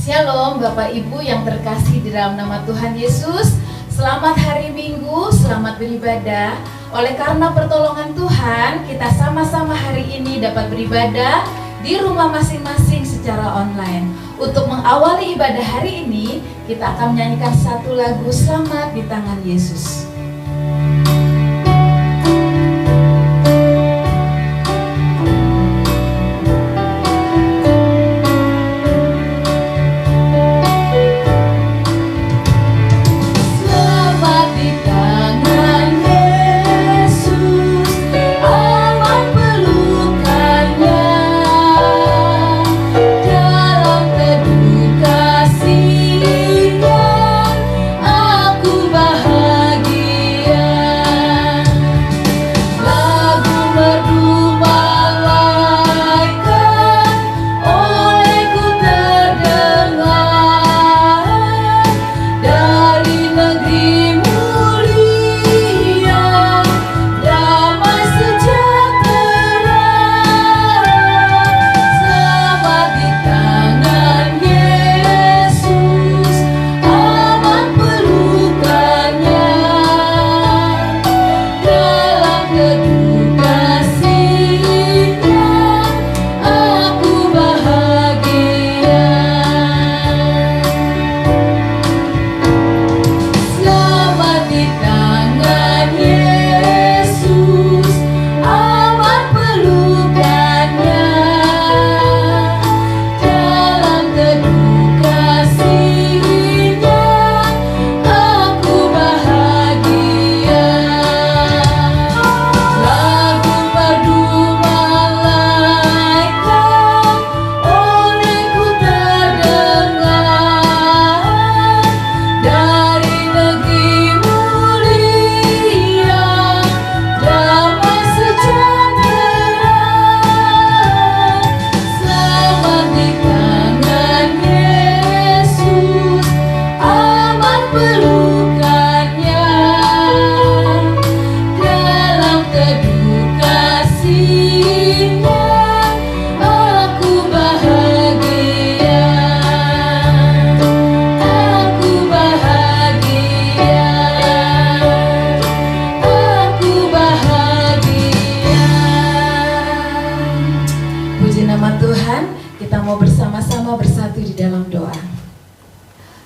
Shalom Bapak Ibu yang terkasih di dalam nama Tuhan Yesus. Selamat hari Minggu, selamat beribadah. Oleh karena pertolongan Tuhan, kita sama-sama hari ini dapat beribadah di rumah masing-masing secara online. Untuk mengawali ibadah hari ini, kita akan menyanyikan satu lagu Selamat di Tangan Yesus.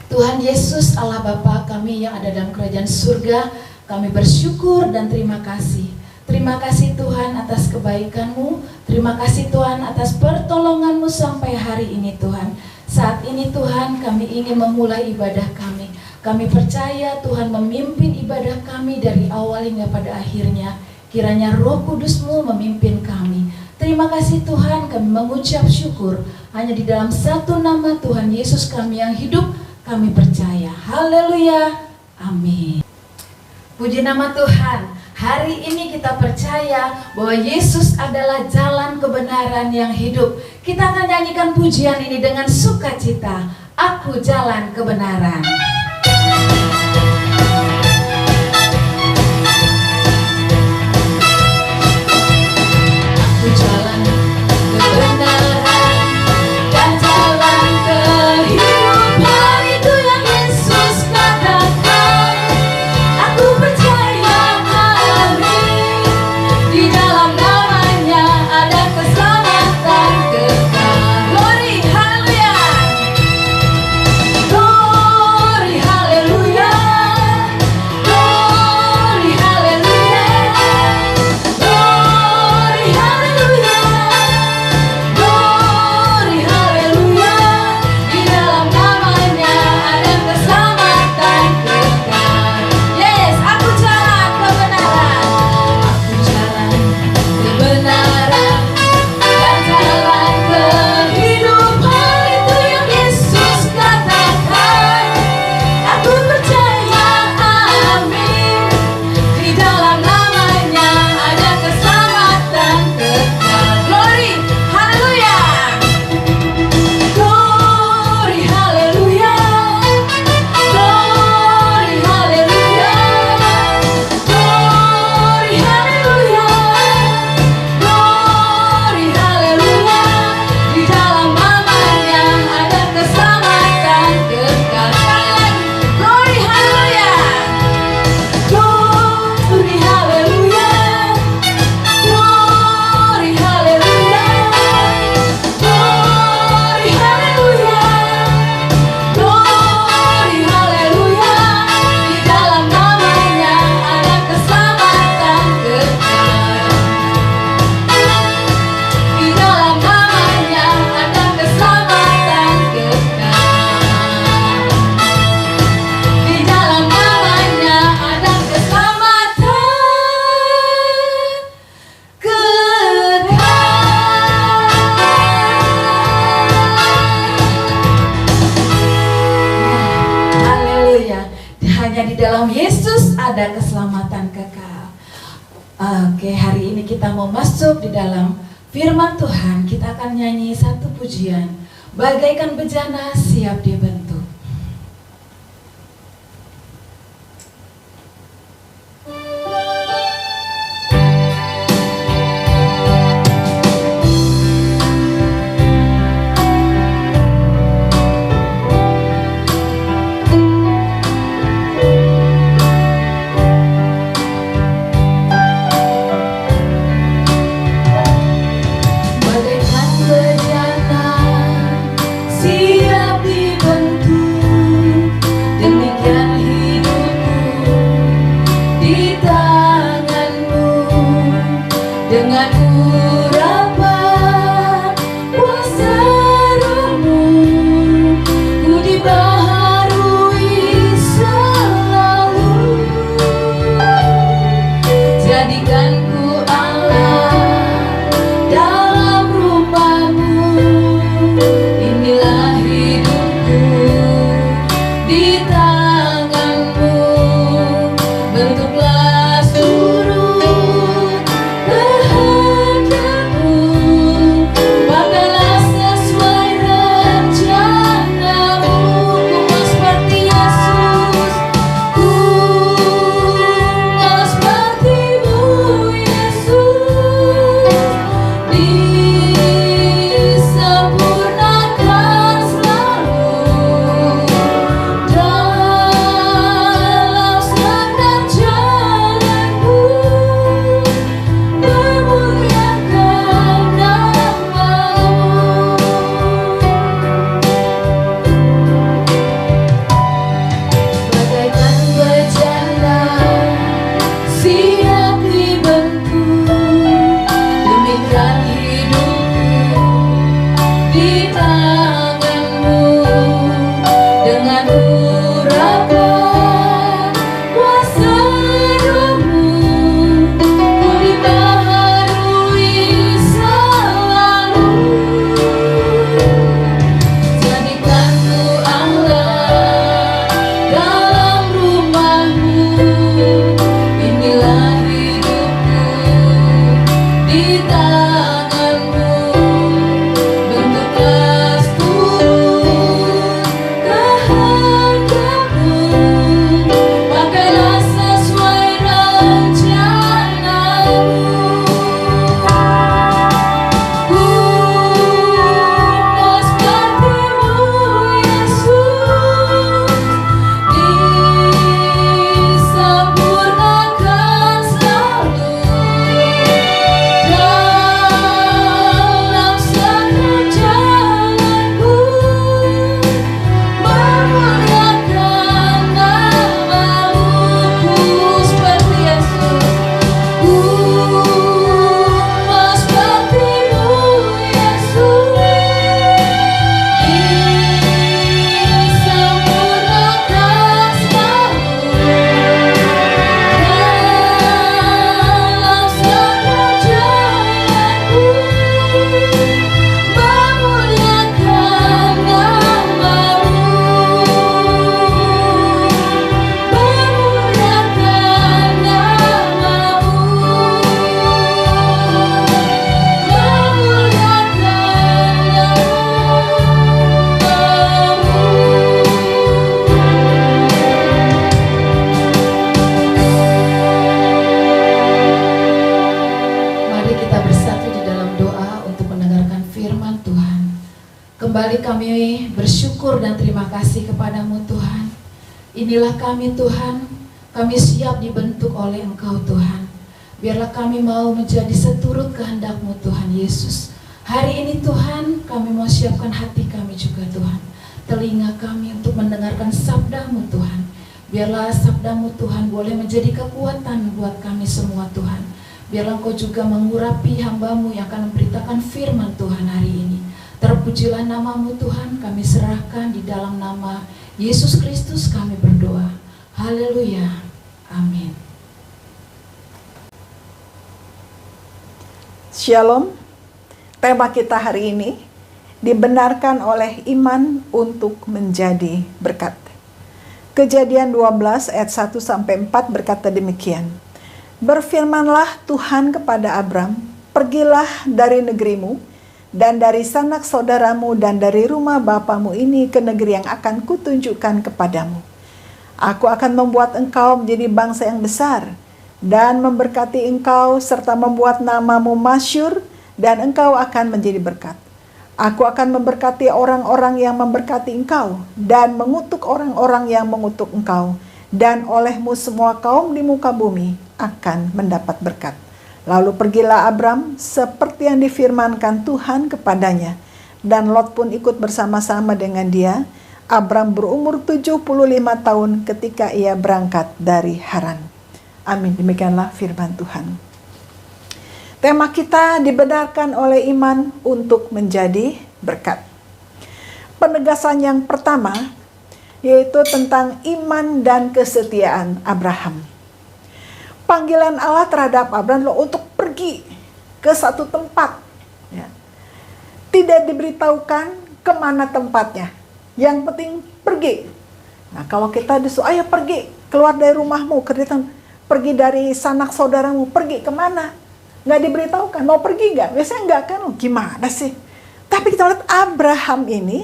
Tuhan Yesus Allah Bapa kami yang ada dalam kerajaan surga, kami bersyukur dan terima kasih. Terima kasih Tuhan atas kebaikan-Mu, terima kasih Tuhan atas pertolongan-Mu sampai hari ini Tuhan. Saat ini Tuhan kami ingin memulai ibadah kami. Kami percaya Tuhan memimpin ibadah kami dari awal hingga pada akhirnya. Kiranya Roh Kudus-Mu memimpin kami. Terima kasih Tuhan, kami mengucap syukur. Hanya di dalam satu nama Tuhan Yesus kami yang hidup, kami percaya. Haleluya. Amin. Puji nama Tuhan. Hari ini kita percaya bahwa Yesus adalah jalan kebenaran yang hidup. Kita akan nyanyikan pujian ini dengan sukacita. Aku jalan kebenaran. Aku jalan kebenaran dan jalan kehidupan, itu yang Yesus katakan. Aku percaya hari di dalam namanya ada keselamatan kekal. Glory, haleluya. Glory, haleluya. Glory, haleluya. Glory, haleluya. di dalam Yesus ada keselamatan kekal. Oke, hari ini kita mau masuk di dalam firman Tuhan. Kita akan nyanyi satu pujian, bagaikan bejana siap dibentuk. Kembali kami bersyukur dan terima kasih kepadamu Tuhan. Inilah kami Tuhan, kami siap dibentuk oleh Engkau Tuhan. Biarlah kami mau menjadi seturut kehendak-Mu Tuhan Yesus. Hari ini Tuhan, kami mau siapkan hati kami juga Tuhan. Telinga kami untuk mendengarkan sabda-Mu Tuhan. Biarlah sabda-Mu Tuhan boleh menjadi kekuatan buat kami semua Tuhan. Biarlah Engkau juga mengurapi hamba-Mu yang akan memberitakan firman Tuhan hari ini. Terpujilah nama-Mu Tuhan, kami serahkan di dalam nama Yesus Kristus kami berdoa. Haleluya. Amin. Shalom. Tema kita hari ini dibenarkan oleh iman untuk menjadi berkat. Kejadian 12 ayat 1 sampai 4 berkata demikian. Berfirmanlah Tuhan kepada Abram, pergilah dari negerimu dan dari sanak saudaramu dan dari rumah bapamu ini ke negeri yang akan kutunjukkan kepadamu. Aku akan membuat engkau menjadi bangsa yang besar dan memberkati engkau serta membuat namamu masyhur dan engkau akan menjadi berkat. Aku akan memberkati orang-orang yang memberkati engkau dan mengutuk orang-orang yang mengutuk engkau, dan olehmu semua kaum di muka bumi akan mendapat berkat. Lalu pergilah Abram seperti yang difirmankan Tuhan kepadanya, dan Lot pun ikut bersama-sama dengan dia. Abram berumur 75 tahun ketika ia berangkat dari Haran. Amin. Demikianlah firman Tuhan. Tema kita dibenarkan oleh iman untuk menjadi berkat. Penegasan yang pertama yaitu tentang iman dan kesetiaan Abraham. Panggilan Allah terhadap Abraham untuk pergi ke satu tempat. Ya. Tidak diberitahukan kemana tempatnya. Yang penting pergi. Nah, kalau kita disuruh, ayo pergi, keluar dari rumahmu, pergi dari sanak saudaramu, pergi kemana? Nggak diberitahukan, mau pergi nggak? Biasanya nggak kan, gimana sih? Tapi kita lihat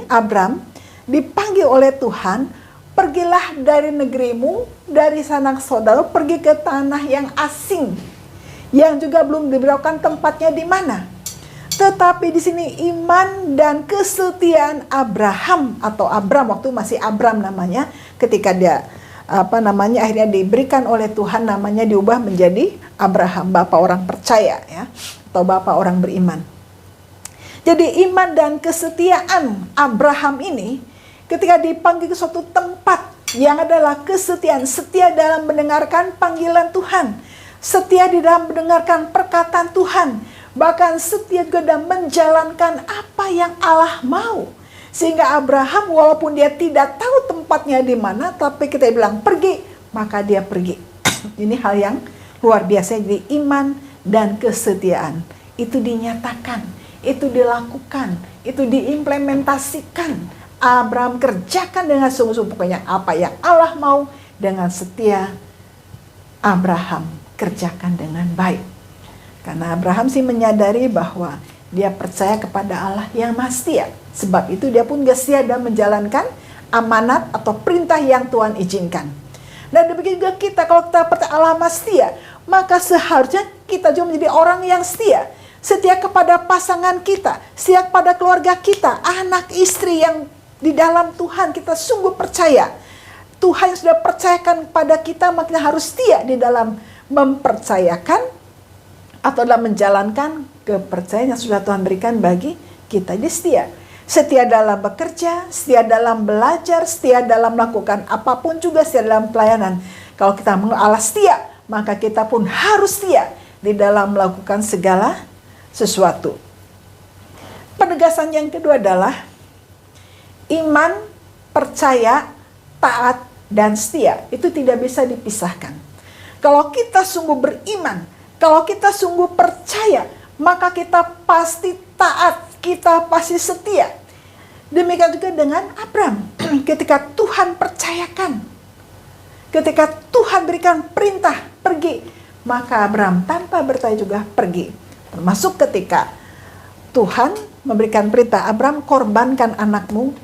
Abram dipanggil oleh Tuhan, pergilah dari negerimu, dari sanak saudara, pergi ke tanah yang asing, yang juga belum diberitahukan tempatnya di mana. Tetapi di sini iman dan kesetiaan Abraham atau Abram, waktu masih Abram namanya, ketika dia akhirnya diberikan oleh Tuhan, namanya diubah menjadi Abraham, bapak orang percaya ya, atau bapak orang beriman. Jadi iman dan kesetiaan Abraham ini ketika dipanggil ke suatu tempat yang adalah kesetiaan, setia dalam mendengarkan panggilan Tuhan, setia di dalam mendengarkan perkataan Tuhan, bahkan setia juga dalam menjalankan apa yang Allah mau. Sehingga Abraham walaupun dia tidak tahu tempatnya di mana, tapi kita bilang pergi, maka dia pergi. Ini hal yang luar biasa. Jadi iman dan kesetiaan itu dinyatakan, itu dilakukan, itu diimplementasikan. Abraham kerjakan dengan sungguh-sungguh, pokoknya apa yang Allah mau dengan setia, Abraham kerjakan dengan baik. Karena Abraham sih menyadari bahwa dia percaya kepada Allah yang Maha Setia. Sebab itu dia pun setia dan menjalankan amanat atau perintah yang Tuhan izinkan. Dan demikian juga kita, kalau kita percaya Allah Maha Setia, maka seharusnya kita juga menjadi orang yang setia. Setia kepada pasangan kita, setia kepada keluarga kita, anak istri yang di dalam Tuhan kita sungguh percaya. Tuhan yang sudah percayakan kepada kita, maka kita harus setia di dalam mempercayakan atau dalam menjalankan kepercayaan yang sudah Tuhan berikan bagi kita. Jadi setia. Setia dalam bekerja, setia dalam belajar, setia dalam melakukan apapun, juga setia dalam pelayanan. Kalau kita mengenal Allah setia, maka kita pun harus setia di dalam melakukan segala sesuatu. Penegasan yang kedua adalah iman, percaya, taat, dan setia. Itu tidak bisa dipisahkan. Kalau kita sungguh beriman, kalau kita sungguh percaya, maka kita pasti taat, kita pasti setia. Demikian juga dengan Abram. Ketika Tuhan percayakan, ketika Tuhan berikan perintah pergi, maka Abram tanpa bertanya juga pergi. Termasuk ketika Tuhan memberikan perintah, Abram korbankan anakmu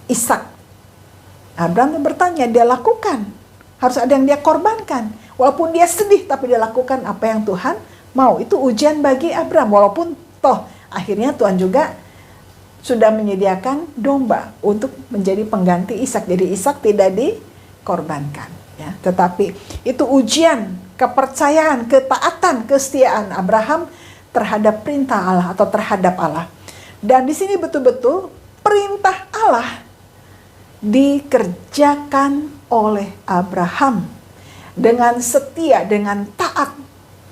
Ishak. Abram bertanya, dia lakukan. Harus ada yang dia korbankan. Walaupun dia sedih, tapi dia lakukan apa yang Tuhan mau. Itu ujian bagi Abram. Walaupun toh akhirnya Tuhan juga sudah menyediakan domba untuk menjadi pengganti Ishak. Jadi Ishak tidak dikorbankan. Ya. Tetapi itu ujian kepercayaan, ketaatan, kesetiaan Abraham terhadap perintah Allah atau terhadap Allah. Dan di sini betul-betul perintah Allah dikerjakan oleh Abraham dengan setia, dengan taat,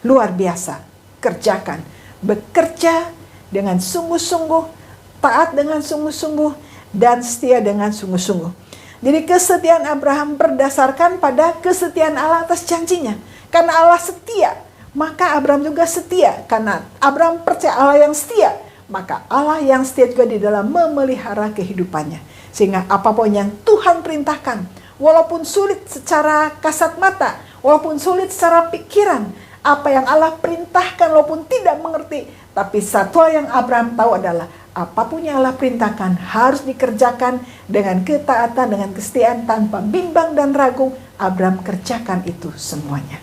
luar biasa. Kerjakan, bekerja dengan sungguh-sungguh, taat dengan sungguh-sungguh, dan setia dengan sungguh-sungguh. Jadi kesetiaan Abraham berdasarkan pada kesetiaan Allah atas janjinya. Karena Allah setia, maka Abraham juga setia. Karena Abraham percaya Allah yang setia, maka Allah yang setia juga di dalam memelihara kehidupannya. Sehingga apapun yang Tuhan perintahkan, walaupun sulit secara kasat mata, walaupun sulit secara pikiran, apa yang Allah perintahkan walaupun tidak mengerti, tapi satu hal yang Abraham tahu adalah apapun yang Allah perintahkan harus dikerjakan dengan ketaatan, dengan kesetiaan, tanpa bimbang dan ragu. Abraham kerjakan itu semuanya.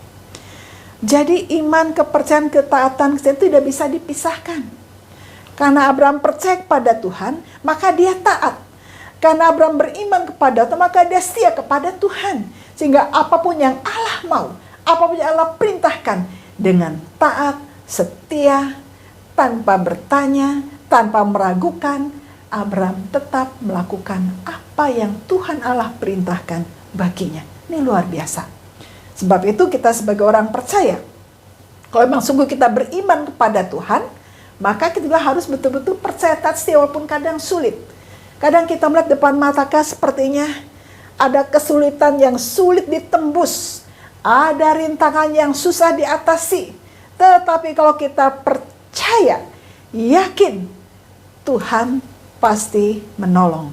Jadi iman, kepercayaan, ketaatan, kesetiaan itu tidak bisa dipisahkan. Karena Abraham percaya kepada Tuhan, maka dia taat. Karena Abraham beriman kepada Tuhan, maka dia setia kepada Tuhan. Sehingga apapun yang Allah mau, apapun yang Allah perintahkan, dengan taat, setia, tanpa bertanya, tanpa meragukan, Abraham tetap melakukan apa yang Tuhan Allah perintahkan baginya. Ini luar biasa. Sebab itu kita sebagai orang percaya, kalau memang sungguh kita beriman kepada Tuhan, maka kita juga harus betul-betul percaya, taat, setia, walaupun kadang sulit. Kadang kita melihat depan mata sepertinya ada kesulitan yang sulit ditembus, ada rintangan yang susah diatasi. Tetapi kalau kita percaya, yakin, Tuhan pasti menolong.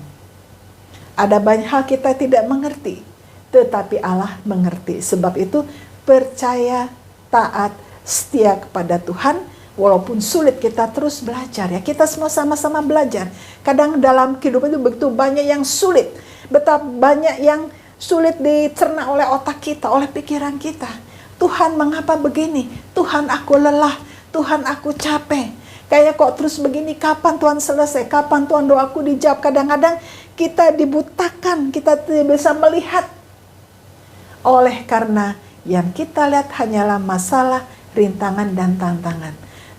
Ada banyak hal kita tidak mengerti, tetapi Allah mengerti. Sebab itu percaya, taat, setia kepada Tuhan. Walaupun sulit, kita terus belajar ya. Kita semua sama-sama belajar. Kadang dalam kehidupan itu begitu banyak yang sulit. Betapa banyak yang sulit dicerna oleh otak kita, oleh pikiran kita. Tuhan, mengapa begini? Tuhan, aku lelah. Tuhan, aku capek. Kayak kok terus begini, kapan Tuhan selesai? Kapan Tuhan doaku dijawab? Kadang-kadang kita dibutakan, kita tidak bisa melihat. Oleh karena yang kita lihat hanyalah masalah, rintangan, dan tantangan.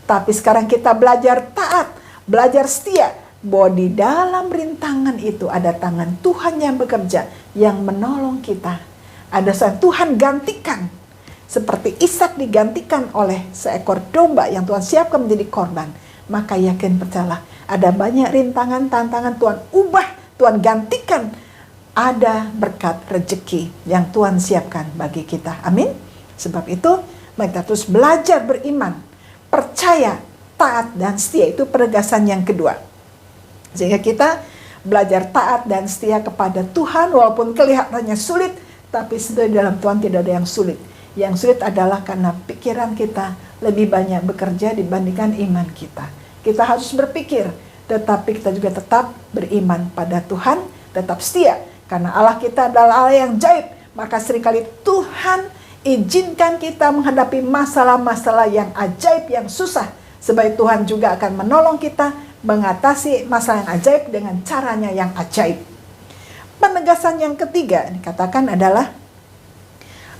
Tapi sekarang kita belajar taat, belajar setia, bahwa di dalam rintangan itu ada tangan Tuhan yang bekerja, yang menolong kita. Ada saat Tuhan gantikan, seperti Ishak digantikan oleh seekor domba yang Tuhan siapkan menjadi korban. Maka yakin, percayalah, ada banyak rintangan, tantangan Tuhan ubah, Tuhan gantikan. Ada berkat rezeki yang Tuhan siapkan bagi kita. Amin. Sebab itu mari kita terus belajar beriman, percaya, taat, dan setia. Itu penegasan yang kedua. Sehingga kita belajar taat dan setia kepada Tuhan walaupun kelihatannya sulit, tapi sebenarnya dalam Tuhan tidak ada yang sulit. Yang sulit adalah karena pikiran kita lebih banyak bekerja dibandingkan iman kita. Kita harus berpikir, tetapi kita juga tetap beriman pada Tuhan, tetap setia. Karena Allah kita adalah Allah yang jaib, maka seringkali Tuhan izinkan kita menghadapi masalah-masalah yang ajaib, yang susah. Sebab Tuhan juga akan menolong kita mengatasi masalah yang ajaib dengan caranya yang ajaib. Penegasan yang ketiga dikatakan adalah,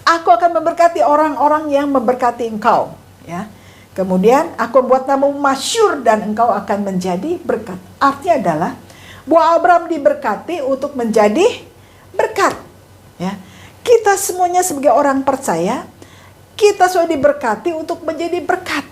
aku akan memberkati orang-orang yang memberkati engkau. Ya. Kemudian aku membuat namamu masyhur dan engkau akan menjadi berkat. Artinya adalah bahwa Abraham diberkati untuk menjadi berkat. Ya. Kita semuanya sebagai orang percaya, kita sudah diberkati untuk menjadi berkat.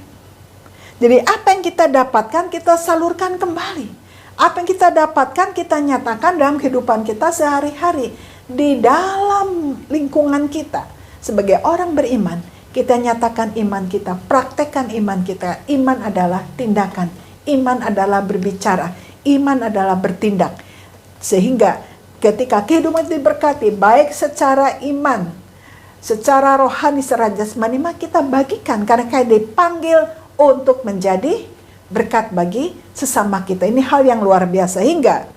Jadi apa yang kita dapatkan, kita salurkan kembali. Apa yang kita dapatkan, kita nyatakan dalam kehidupan kita sehari-hari. Di dalam lingkungan kita, sebagai orang beriman, kita nyatakan iman kita, praktekkan iman kita. Iman adalah tindakan, iman adalah berbicara, iman adalah bertindak. Sehingga ketika kehidupan diberkati, baik secara iman, secara rohani, secara jasmani, maka kita bagikan. Karena kita dipanggil untuk menjadi berkat bagi sesama kita. Ini hal yang luar biasa. Hingga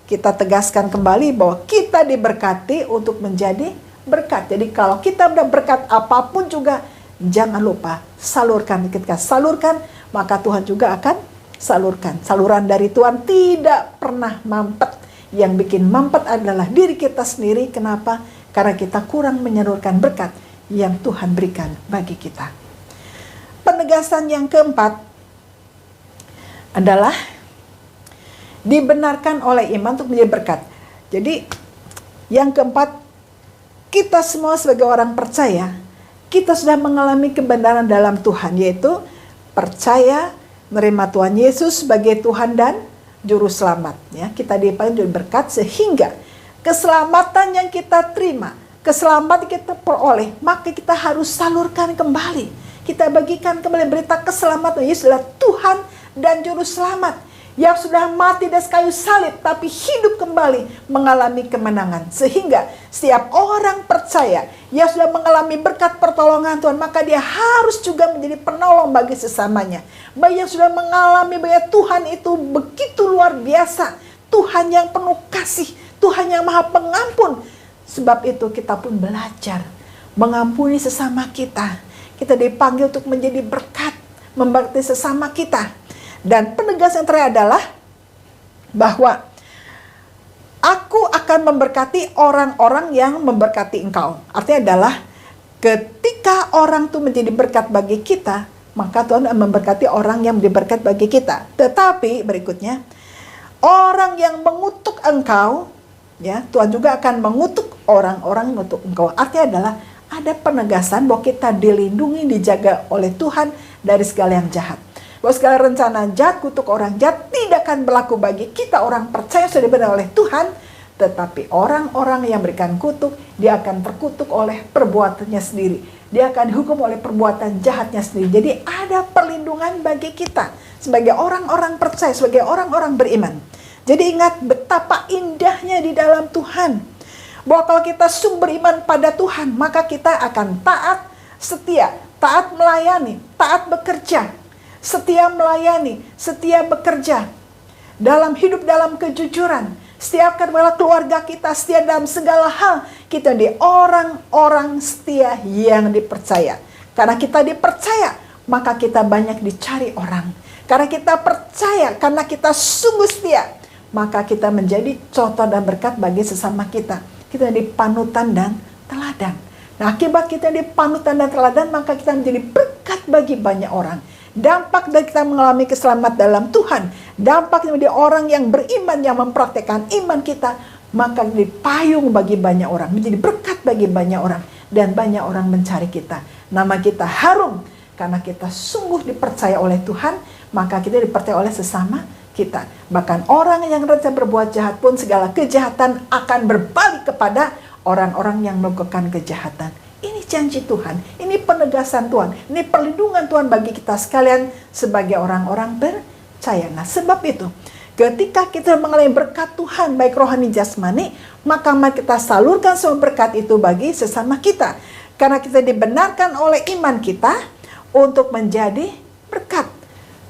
kita tegaskan kembali bahwa kita diberkati untuk menjadi berkat. Jadi kalau kita udah berkat apapun juga, jangan lupa salurkan. Ketika salurkan, maka Tuhan juga akan salurkan. Saluran dari Tuhan tidak pernah mampet. Yang bikin mampet adalah diri kita sendiri. Kenapa? Karena kita kurang menyalurkan berkat yang Tuhan berikan bagi kita. Penegasan yang keempat adalah dibenarkan oleh iman untuk menjadi berkat. Jadi yang keempat, kita semua sebagai orang percaya, kita sudah mengalami kebenaran dalam Tuhan, yaitu percaya menerima Tuhan Yesus sebagai Tuhan dan Juru Selamat. Ya, kita dipanggil berkat sehingga keselamatan yang kita terima, keselamatan kita peroleh, maka kita harus salurkan kembali. Kita bagikan kembali berita keselamatan. Yesus adalah Tuhan dan Juru Selamat. yang sudah mati di kayu salib tapi hidup kembali mengalami kemenangan. Sehingga setiap orang percaya yang sudah mengalami berkat pertolongan Tuhan, maka dia harus juga menjadi penolong bagi sesamanya. Bagi yang sudah mengalami bahwa Tuhan itu begitu luar biasa, Tuhan yang penuh kasih, Tuhan yang maha pengampun. Sebab itu kita pun belajar mengampuni sesama kita. Kita dipanggil untuk menjadi berkat, memberkati sesama kita. Dan penegasan terakhir adalah bahwa aku akan memberkati orang-orang yang memberkati engkau. Artinya adalah ketika orang itu menjadi berkat bagi kita, maka Tuhan memberkati orang yang menjadi berkat bagi kita. Tetapi berikutnya, orang yang mengutuk engkau, ya, Tuhan juga akan mengutuk orang-orang yang mengutuk engkau. Artinya adalah ada penegasan bahwa kita dilindungi, dijaga oleh Tuhan dari segala yang jahat. Bahwa segala rencana jahat, kutuk orang jahat tidak akan berlaku bagi kita orang percaya sudah dibenarkan oleh Tuhan. Tetapi orang-orang yang berikan kutuk, dia akan terkutuk oleh perbuatannya sendiri. Dia akan dihukum oleh perbuatan jahatnya sendiri. Jadi ada perlindungan bagi kita sebagai orang-orang percaya, sebagai orang-orang beriman. Jadi ingat betapa indahnya di dalam Tuhan. Bahwa kalau kita sungguh beriman pada Tuhan, maka kita akan taat, setia, taat melayani, taat bekerja. Setia melayani, setia bekerja. Dalam hidup dalam kejujuran. Setia kepada keluarga kita, setia dalam segala hal. Kita di orang-orang setia yang dipercaya. Karena kita dipercaya, maka kita banyak dicari orang. Karena kita percaya, karena kita sungguh setia, maka kita menjadi contoh dan berkat bagi sesama kita. Kita di panutan dan teladan. Nah, akibat kita di panutan dan teladan, maka kita menjadi berkat bagi banyak orang. Dampak dari kita mengalami keselamatan dalam Tuhan, dampak dari orang yang beriman, yang mempraktekkan iman kita, maka menjadi payung bagi banyak orang, menjadi berkat bagi banyak orang, dan banyak orang mencari kita. Nama kita harum karena kita sungguh dipercaya oleh Tuhan, maka kita dipercaya oleh sesama kita. Bahkan orang yang rencana berbuat jahat pun, segala kejahatan akan berbalik kepada orang-orang yang melakukan kejahatan. Ini janji Tuhan, ini penegasan Tuhan, ini perlindungan Tuhan bagi kita sekalian sebagai orang-orang percaya. Nah, sebab itu, ketika kita mengalami berkat Tuhan, baik rohani jasmani, maka mari kita salurkan semua berkat itu bagi sesama kita. Karena kita dibenarkan oleh iman kita untuk menjadi berkat.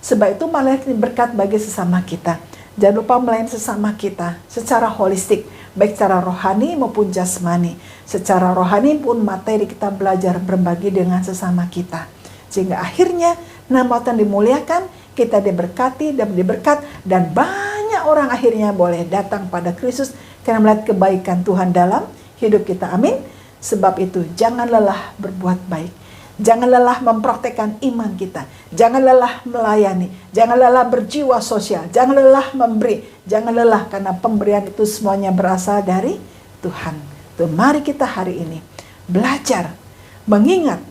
Sebab itu malah ini berkat bagi sesama kita. Jangan lupa melayani sesama kita secara holistik, baik secara rohani maupun jasmani. Secara rohani pun materi kita belajar berbagi dengan sesama kita. Sehingga akhirnya nama Tuhan dimuliakan, kita diberkati dan diberkat, dan banyak orang akhirnya boleh datang pada Kristus karena melihat kebaikan Tuhan dalam hidup kita. Amin. Sebab itu jangan lelah berbuat baik. Jangan lelah mempraktekkan iman kita. Jangan lelah melayani. Jangan lelah berjiwa sosial. Jangan lelah memberi. Jangan lelah karena pemberian itu semuanya berasal dari Tuhan. Tuh, mari kita hari ini belajar mengingat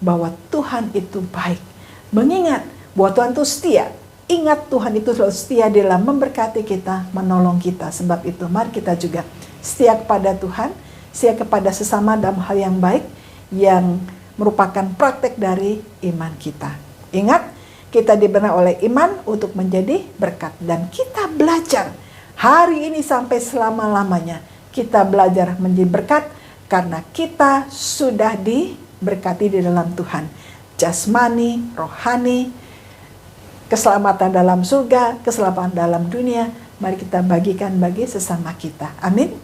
bahwa Tuhan itu baik. Mengingat bahwa Tuhan itu setia. Ingat Tuhan itu selalu setia dalam memberkati kita, menolong kita. Sebab itu mari kita juga setia kepada Tuhan, setia kepada sesama dalam hal yang baik, yang merupakan praktek dari iman kita. Ingat, kita diberi oleh iman untuk menjadi berkat. Dan kita belajar hari ini sampai selama-lamanya. Kita belajar menjadi berkat karena kita sudah diberkati di dalam Tuhan. Jasmani, rohani, keselamatan dalam surga, keselamatan dalam dunia. Mari kita bagikan bagi sesama kita. Amin.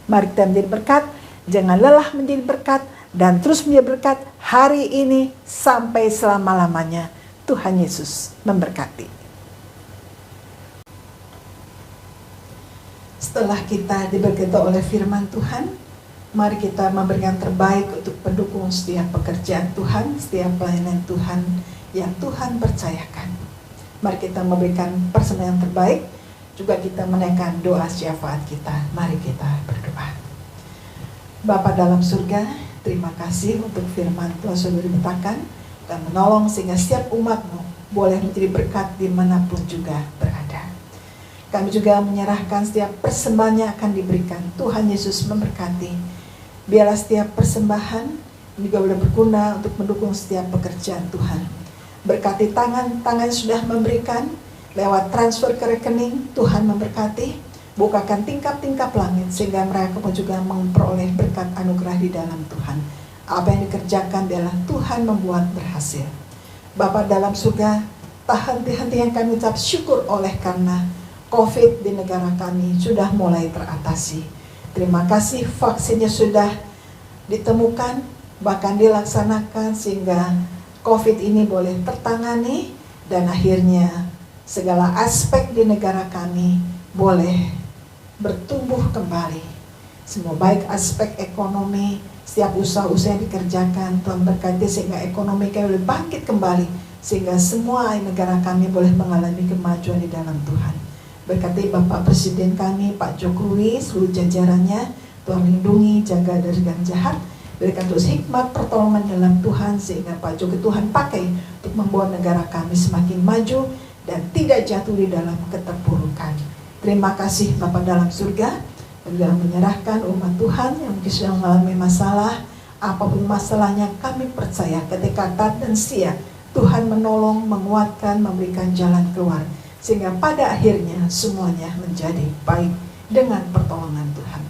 Mari kita menjadi berkat. Jangan lelah menjadi berkat. Dan terus menjadi berkat hari ini sampai selama-lamanya. Tuhan Yesus memberkati. Setelah kita diberkati oleh firman Tuhan, mari kita memberikan terbaik untuk pendukung setiap pekerjaan Tuhan, setiap pelayanan Tuhan yang Tuhan percayakan. Mari kita memberikan persembahan terbaik, juga kita menaikkan doa syafaat kita. Mari kita berdoa. Bapa dalam surga, terima kasih untuk firman Tuhan sudah diberitakan dan menolong sehingga setiap umat-Mu boleh menjadi berkat dimanapun juga berada. Kami juga menyerahkan setiap persembahan yang akan diberikan. Tuhan Yesus memberkati. Biarlah setiap persembahan juga boleh berguna untuk mendukung setiap pekerjaan Tuhan. Berkati tangan yang sudah memberikan, lewat transfer ke rekening. Tuhan memberkati, bukakan tingkap-tingkap langit sehingga mereka pun juga memperoleh berkat anugerah di dalam Tuhan. Apa yang dikerjakan adalah Tuhan membuat berhasil. Bapa dalam surga, tak henti-henti yang kami ucap syukur oleh karena COVID di negara kami sudah mulai teratasi. Terima kasih vaksinnya sudah ditemukan, bahkan dilaksanakan sehingga COVID ini boleh tertangani dan akhirnya segala aspek di negara kami boleh bertumbuh kembali. Semua baik aspek ekonomi, setiap usaha-usaha yang dikerjakan Tuhan berkati sehingga ekonomi kami boleh bangkit kembali, sehingga semua negara kami boleh mengalami kemajuan di dalam Tuhan. Berkati Bapak Presiden kami, Pak Jokowi, seluruh jajarannya, Tuhan lindungi, jaga dari yang jahat, berikan terus hikmat pertolongan dalam Tuhan, sehingga Pak Jokowi Tuhan pakai untuk membawa negara kami semakin maju dan tidak jatuh di dalam keterpurukan. Terima kasih Bapak dalam surga, dalam menyerahkan umat Tuhan yang mungkin sedang mengalami masalah, apapun masalahnya kami percaya ketika taat dan setia, Tuhan menolong, menguatkan, memberikan jalan keluar. Sehingga pada akhirnya semuanya menjadi baik dengan pertolongan Tuhan.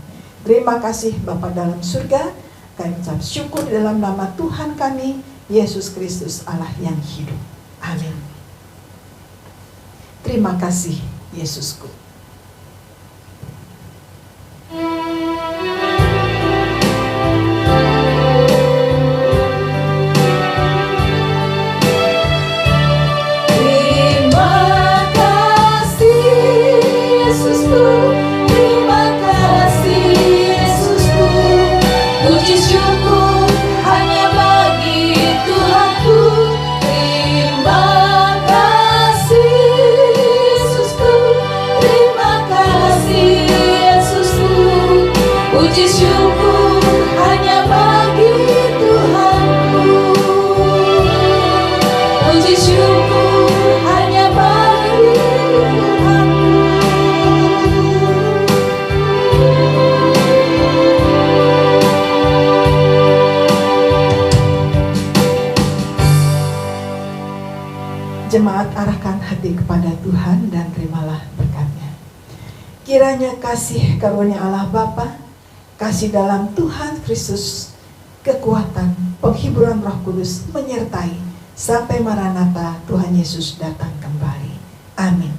Terima kasih Bapa dalam surga, kami ucap syukur dalam nama Tuhan kami, Yesus Kristus Allah yang hidup. Amin. Terima kasih Yesusku. Jemaat, arahkan hati kepada Tuhan dan terimalah berkat-Nya. Kiranya kasih karunia Allah Bapa, kasih dalam Tuhan Kristus, kekuatan, penghiburan Roh Kudus menyertai sampai Maranatha Tuhan Yesus datang kembali. Amin.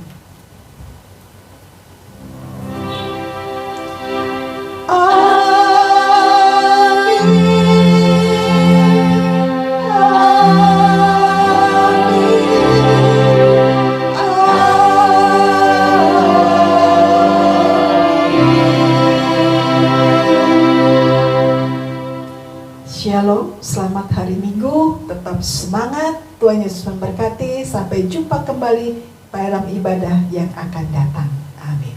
Shalom, selamat hari Minggu, tetap semangat, Tuhan Yesus memberkati, sampai jumpa kembali dalam ibadah yang akan datang. Amin.